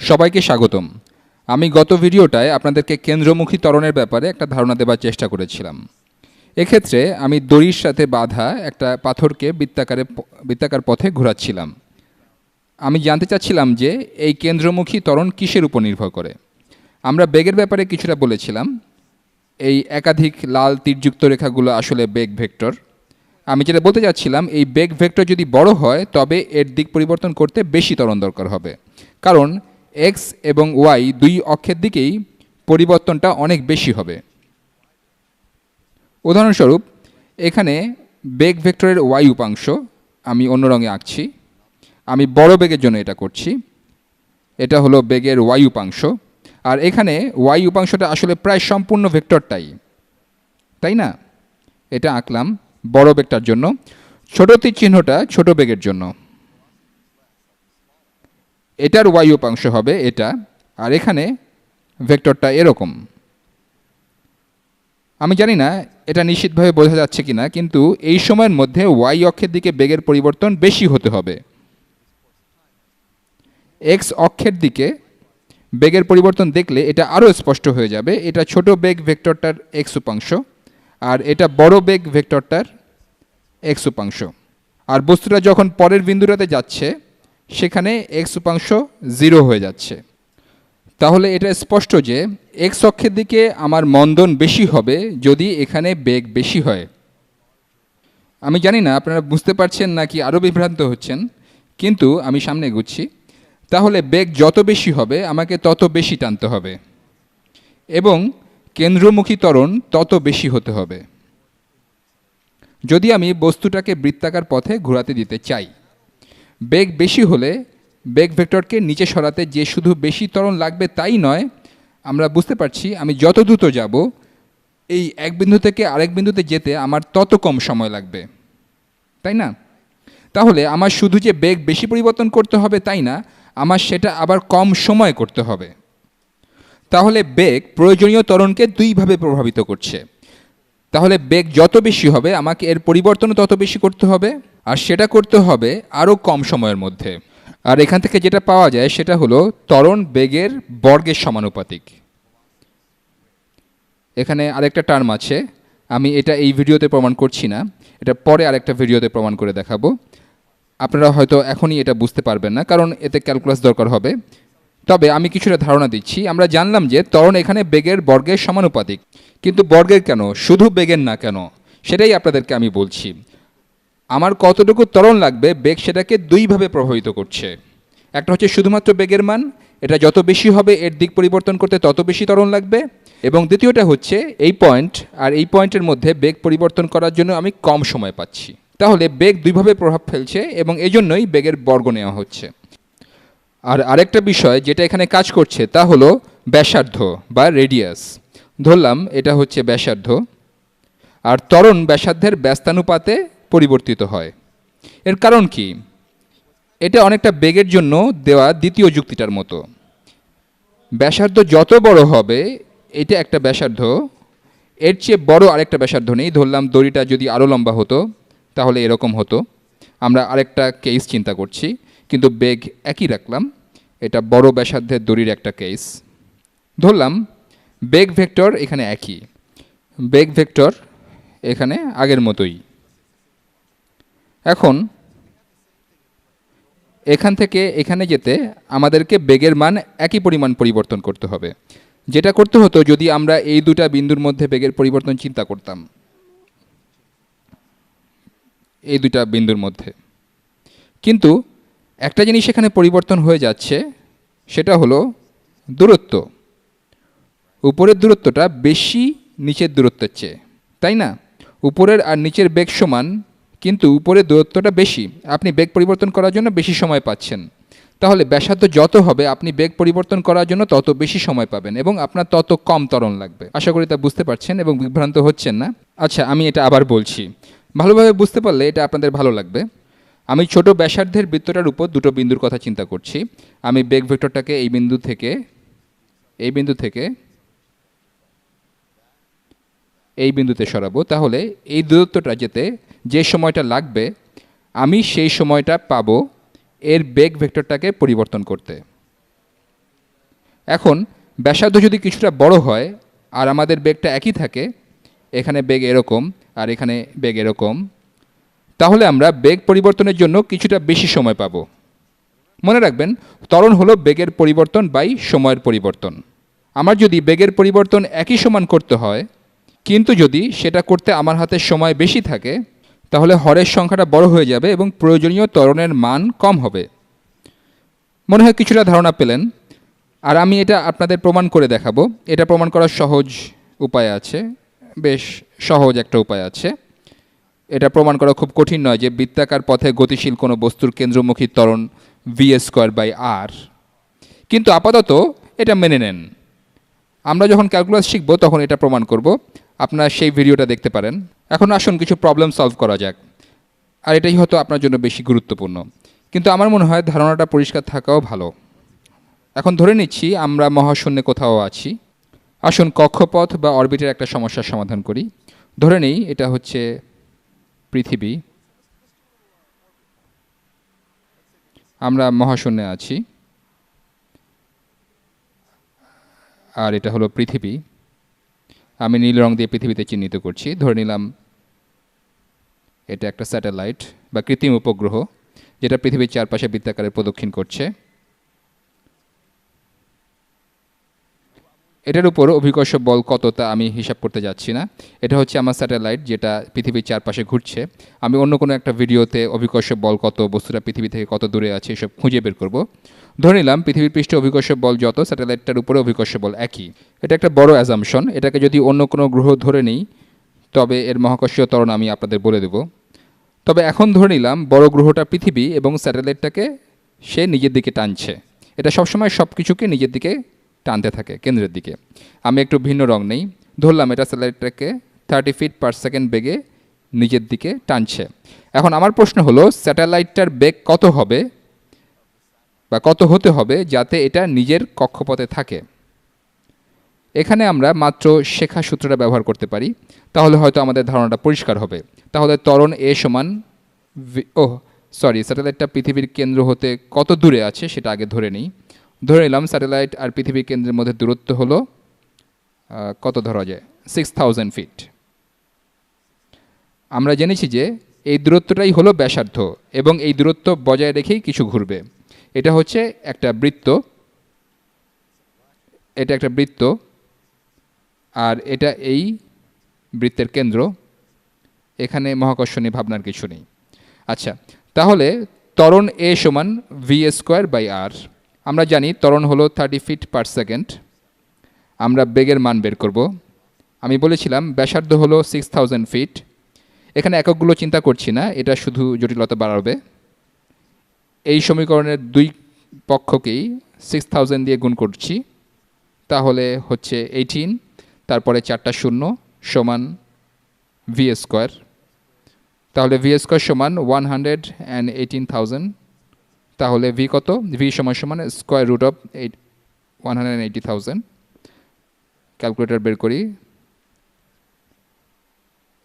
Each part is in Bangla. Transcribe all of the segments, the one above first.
সবাইকে স্বাগতম। আমি গত ভিডিওটায় আপনাদেরকে কেন্দ্রমুখী ত্বরণের ব্যাপারে একটা ধারণা দেবার চেষ্টা করেছিলাম। এক্ষেত্রে আমি দড়ির সাথে বাঁধা একটা পাথরকে বৃত্তাকার পথে ঘোরাচ্ছিলাম। আমি জানতে চাচ্ছিলাম যে এই কেন্দ্রমুখী ত্বরণ কিসের উপর নির্ভর করে। আমরা বেগের ব্যাপারে কিছুটা বলেছিলাম। এই একাধিক লাল তীরযুক্ত রেখাগুলো আসলে বেগ ভেক্টর। আমি যেটা বলতে চাচ্ছিলাম, এই বেগ ভেক্টর যদি বড় হয় তবে এর দিক পরিবর্তন করতে বেশি ত্বরণ দরকার হবে, কারণ এক্স এবং ওয়াই দুই অক্ষের দিকেই পরিবর্তনটা অনেক বেশি হবে। উদাহরণস্বরূপ, এখানে বেগ ভেক্টরের ওয়াই উপাংশ আমি অন্য রঙে আঁকছি। আমি বড় বেগের জন্য এটা করছি। এটা হলো বেগের ওয়াই উপাংশ, আর এখানে ওয়াই উপাংশটা আসলে প্রায় সম্পূর্ণ ভেক্টরটাই, তাই না? এটা আঁকলাম বড় বেগটার জন্য, ছোট তীর চিহ্নটা ছোট বেগের জন্য। এটার ওয়াই উপাংশ হবে এটা, আর এখানে ভেক্টরটা এরকম। আমি জানি না এটা নিশ্চিতভাবে বোঝা যাচ্ছে কিনা, কিন্তু এই সময়ের মধ্যে ওয়াই অক্ষের দিকে বেগের পরিবর্তন বেশি হতে হবে। এক্স অক্ষের দিকে বেগের পরিবর্তন দেখলে এটা আরও স্পষ্ট হয়ে যাবে। এটা ছোট বেগ ভেক্টরটার এক্স উপাংশ, আর এটা বড় বেগ ভেক্টরটার এক্স উপাংশ। আর বস্তুটা যখন পরের বিন্দুটাতে যাচ্ছে সেখানে এক্স উপাংশ 0 হয়ে যাচ্ছে। তাহলে এটা স্পষ্ট যে এক্স অক্ষের দিকে আমার মন্দন বেশি হবে যদি এখানে বেগ বেশি হয়। আমি জানি না আপনারা বুঝতে পারছেন নাকি আরও বিভ্রান্ত হচ্ছেন, কিন্তু আমি সামনে এগুচ্ছি। তাহলে বেগ যত বেশি হবে আমাকে তত বেশি টানতে হবে, এবং কেন্দ্রমুখী ত্বরণ তত বেশি হতে হবে যদি আমি বস্তুটাকে বৃত্তাকার পথে ঘোরাতে দিতে চাই। বেগ বেশি হলে বেগ ভেক্টরকে নিচে সরাতে যে শুধু বেশি ত্বরণ লাগবে তাই নয়, আমরা বুঝতে পারছি আমি যত দ্রুত যাব এই এক বিন্দু থেকে আরেক বিন্দুতে যেতে আমার তত কম সময় লাগবে, তাই না? তাহলে আমার শুধু যে বেগ বেশি পরিবর্তন করতে হবে তাই না, আমার সেটা আবার কম সময় করতে হবে। তাহলে বেগ প্রয়োজনীয় ত্বরণকে দুইভাবে প্রভাবিত করছে। তাহলে বেগ যত বেশি হবে আমাকে এর পরিবর্তনও তত বেশি করতে হবে, আর সেটা করতে হবে আরও কম সময়ের মধ্যে। আর এখান থেকে যেটা পাওয়া যায় সেটা হলো ত্বরণ বেগের বর্গের সমানুপাতিক। এখানে আরেকটা টার্ম আছে, আমি এটা এই ভিডিওতে প্রমাণ করছি না, এটা পরে আরেকটা ভিডিওতে প্রমাণ করে দেখাবো। আপনারা হয়তো এখনই এটা বুঝতে পারবেন না, কারণ এতে ক্যালকুলাস দরকার হবে। তবে আমি কিছুটা ধারণা দিচ্ছি। আমরা জানলাম যে ত্বরণ এখানে বেগের বর্গের সমানুপাতিক, কিন্তু বর্গের কেন, শুধু বেগের না কেন, সেটাই আপনাদেরকে আমি বলছি। আমার কতটুকু ত্বরণ লাগবে বেগ সেটাকে দুইভাবে প্রভাবিত করছে। একটা হচ্ছে শুধুমাত্র বেগের মান, এটা যত বেশি হবে এর দিক পরিবর্তন করতে তত বেশি ত্বরণ লাগবে, এবং দ্বিতীয়টা হচ্ছে এই পয়েন্ট আর এই পয়েন্টের মধ্যে বেগ পরিবর্তন করার জন্য আমি কম সময় পাচ্ছি। তাহলে বেগ দুইভাবে প্রভাব ফেলছে, এবং এজন্যই বেগের বর্গ নেওয়া হচ্ছে। আর আরেকটা বিষয় যেটা এখানে কাজ করছে তা হলো ব্যাসার্ধ বা রেডিয়াস। ধরলাম এটা হচ্ছে ব্যাসার্ধ, আর ত্বরণ ব্যাসার্ধের ব্যস্তানুপাতে পরিবর্তিত হয়। এর কারণ কি? এটা অনেকটা বেগের জন্য দেওয়া দ্বিতীয় যুক্তিটার মতো। ব্যাসার্ধ যত বড় হবে, এটা একটা ব্যাসার্ধ, এর চেয়ে বড় আরেকটা ব্যাসার্ধ নেই। ধরলাম দড়িটা যদি আরও লম্বা হতো তাহলে এরকম হতো। আমরা আরেকটা কেস চিন্তা করছি, কিন্তু বেগ একই রাখলাম। এটা বড় ব্যাসার্ধের দড়ির একটা কেস। ধরলাম বেগ ভেক্টর এখানে একই, বেগ ভেক্টর এখানে আগের মতোই। এখন এখান থেকে এখানে যেতে আমাদেরকে বেগের মান একই পরিমাণ পরিবর্তন করতে হবে, যেটা করতে হতো যদি আমরা এই দুটা বিন্দুর মধ্যে বেগের পরিবর্তন চিন্তা করতাম। এই দুটা বিন্দুর মধ্যে কিন্তু একটা জিনিস এখানে পরিবর্তন হয়ে যাচ্ছে, সেটা হলো দূরত্ব। উপরের দূরত্বটা বেশি নিচের দূরত্বের চেয়ে, তাই না? উপরের আর নিচের বেগ সমান, কিন্তু উপরের দূরত্বটা বেশি। আপনি বেগ পরিবর্তন করার জন্য বেশি সময় পাচ্ছেন। তাহলে ব্যাসার্ধ যত হবে আপনি বেগ পরিবর্তন করার জন্য তত বেশি সময় পাবেন, এবং আপনার তত কম ত্বরণ লাগবে। আশা করি তা বুঝতে পারছেন এবং বিভ্রান্ত হচ্ছেন না। আচ্ছা, আমি এটা আবার বলছি, ভালোভাবে বুঝতে পারলে এটা আপনাদের ভালো লাগবে। আমি ছোট ব্যাসার্ধের বৃত্তটার উপর দুটো বিন্দুর কথা চিন্তা করছি। আমি বেগ ভেক্টরটাকে এই বিন্দু থেকে এই বিন্দুতে সরাবো। তাহলে এই দূরত্বটা যেতে যে সময়টা লাগবে আমি সেই সময়টা পাবো এর বেগ ভেক্টরটাকে পরিবর্তন করতে। এখন ব্যাসার্ধ যদি কিছুটা বড় হয় আর আমাদের বেগটা একই থাকে, এখানে বেগ এরকম আর এখানে বেগ এরকম, তাহলে আমরা বেগ পরিবর্তনের জন্য কিছুটা বেশি সময় পাব। মনে রাখবেন, ত্বরণ হলো বেগের পরিবর্তন বাই সময়ের পরিবর্তন। আমার যদি বেগের পরিবর্তন একই সমান করতে হয়, কিন্তু যদি সেটা করতে আমার হাতে সময় বেশি থাকে, তাহলে হরের সংখ্যাটা বড় হয়ে যাবে এবং প্রয়োজনীয় ত্বরণের মান কম হবে। মনে হয় কিছুটা ধারণা পেলেন। আর আমি এটা আপনাদের প্রমাণ করে দেখাবো। এটা প্রমাণ করার সহজ উপায় আছে, বেশ সহজ একটা উপায় আছে। এটা প্রমাণ করা খুব কঠিন নয় যে বৃত্তাকার পথে গতিশীল কোনো বস্তুর কেন্দ্রমুখী ত্বরণ v²/r। কিন্তু আপাতত এটা মেনে নেন। আমরা যখন ক্যালকুলাস শিখব তখন এটা প্রমাণ করব। আপনারা সেই ভিডিওটা দেখতে পারেন। এখন আসুন কিছু প্রবলেম সলভ করা যাক। আর এটাই হয়তো আপনার জন্য বেশি গুরুত্বপূর্ণ, কিন্তু আমার মনে হয় ধারণাটা পরিষ্কার থাকাও ভালো। এখন ধরে নিচ্ছি আমরা মহাশূন্যে কোথাও আছি। আসুন কক্ষপথ বা অরবিটের একটা সমস্যার সমাধান করি। ধরে নেই এটা হচ্ছে পৃথিবী, আমরা মহাশূন্যে আছি, আর এটা হলো পৃথিবী। আমি নীল রং দিয়ে পৃথিবীতে চিহ্নিত করছি। ধরে নিলাম এটা একটা স্যাটেলাইট বা কৃত্রিম উপগ্রহ, যেটা পৃথিবীর চারপাশে বৃত্তাকারে প্রদক্ষিণ করছে। এটার উপর অভিকর্ষ বল কত তা আমি হিসাব করতে যাচ্ছি না। এটা হচ্ছে আমার স্যাটেলাইট, যেটা পৃথিবীর চারপাশে ঘুরছে। আমি অন্য কোনো একটা ভিডিওতে অভিকর্ষ বল কত, বস্তুটা পৃথিবী থেকে কত দূরে আছে, এসব খুঁজে বের করব। ধরে নিলাম পৃথিবীর পৃষ্ঠে অভিকর্ষ বল যত, স্যাটেলাইটটার উপরে অভিকর্ষ বল একই। এটা একটা বড় অ্যাজাম্পশন। এটাকে যদি অন্য কোনো গ্রহ ধরে নিই, তবে এর মহাকর্ষীয় ত্বরণ আমি আপনাদের বলে দেব। তবে এখন ধরে নিলাম বড় গ্রহটা পৃথিবী এবং স্যাটেলাইটটাকে সে নিজের দিকে টানছে। এটা সবসময় সব কিছুকে নিজের দিকে টানতে থাকে, কেন্দ্রের দিকে। আমি একটু ভিন্ন রং নেই। ধরলাম এটা স্যাটেলাইটটাকে 30 ফিট/সেকেন্ড বেগে নিজের দিকে টানছে। এখন আমার প্রশ্ন হলো, স্যাটেলাইটটার বেগ কত হবে বা কত হতে হবে যাতে এটা নিজের কক্ষপথে থাকে? এখানে আমরা মাত্র শেখা সূত্রটা ব্যবহার করতে পারি, তাহলে হয়তো আমাদের ধারণাটা পরিষ্কার হবে। তাহলে ত্বরণ এ সমান স্যাটেলাইটটা পৃথিবীর কেন্দ্র হতে কত দূরে আছে সেটা আগে ধরে নিই। ধরে নিলাম স্যাটেলাইট আর পৃথিবীর কেন্দ্রের মধ্যে দূরত্ব হলো কত ধরা যায়, 6000 ফিট। আমরা জেনেছি যে এই দূরত্বটাই হলো ব্যাসার্ধ এবং এই দূরত্ব বজায় রেখেই কিছু ঘুরবে। এটা হচ্ছে একটা বৃত্ত, এটা একটা বৃত্ত, আর এটা এই বৃত্তের কেন্দ্র। এখানে মহাকর্ষণীয় ভাবনার কিছু নেই। আচ্ছা, তাহলে ত্বরণ এ সমান v²/r। আমরা জানি ত্বরণ হলো 30 ফিট/সেকেন্ড। আমরা বেগের মান বের করব। আমি বলেছিলাম ব্যাসার্ধ হলো 6000 ফিট। এখানে এককগুলো চিন্তা করছি না, এটা শুধু জটিলতা বাড়াবে। এই সমীকরণের দুই পক্ষকেই 6000 দিয়ে গুণ করছি, তাহলে হচ্ছে 18, তারপরে 4টা শূন্য সমান v²। তাহলে v² সমান 118,000। তাহলে v কত? v সমান √180,000। ক্যালকুলেটর বের করি।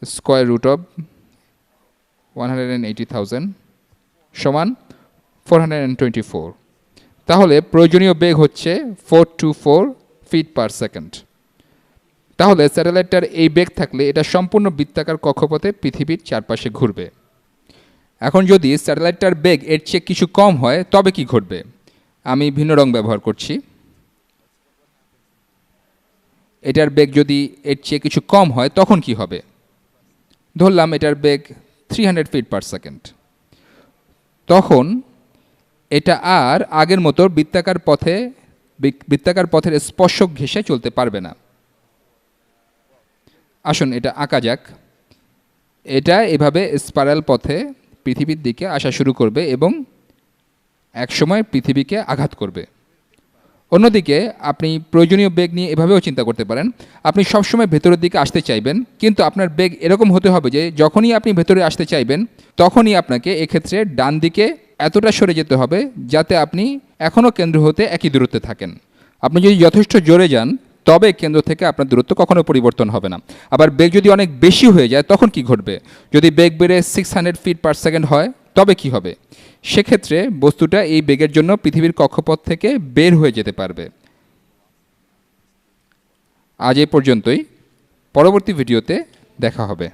√180,000 সমান 424। তাহলে প্রয়োজনীয় বেগ হচ্ছে 424 ফিট/সেকেন্ড। তাহলে স্যাটেলাইটটার এই বেগ থাকলে এটা সম্পূর্ণ বৃত্তাকার কক্ষপথে পৃথিবীর চারপাশে ঘুরবে। এখন যদি স্যাটেলাইটটার বেগ এর চেয়ে কিছু কম হয় তবে কি ঘটবে? আমি ভিন্ন রং ব্যবহার করছি। এটার বেগ যদি এর চেয়ে কিছু কম হয় তখন কি হবে? ধরলাম এটার বেগ 300 ফিট/সেকেন্ড। তখন এটা আর আগের মতো বৃত্তাকার পথের স্পর্শক ঘেঁষে চলতে পারবে না। আসুন এটা আঁকা যাক। এটা এভাবে স্পাইরাল পথে পৃথিবীর দিকে আসা শুরু করবে এবং একসময় পৃথিবীকে আঘাত করবে। অন্যদিকে আপনি প্রয়োজনীয় বেগ নিয়ে এভাবেও চিন্তা করতে পারেন। আপনি সবসময় ভেতরের দিকে আসতে চাইবেন, কিন্তু আপনার বেগ এরকম হতে হবে যে যখনই আপনি ভেতরে আসতে চাইবেন তখনই আপনাকে এক্ষেত্রে ডান দিকে এতটা সরে যেতে হবে যাতে আপনি এখনও কেন্দ্র হতে একই দূরত্বে থাকেন। আপনি যদি যথেষ্ট জোরে যান তবে কেন্দ্র থেকে আপনার দূরত্ব কখনো পরিবর্তন হবে না। আবার বেগ যদি অনেক বেশি হয়ে যায় তখন কি ঘটবে? যদি বেগ বেড়ে 600 ফিট/সেকেন্ড হয় তবে কি হবে? সেক্ষেত্রে বস্তুটা এই বেগের জন্য পৃথিবীর কক্ষপথ থেকে বের হয়ে যেতে পারবে। আজ এই পর্যন্তই, পরবর্তী ভিডিওতে দেখা হবে।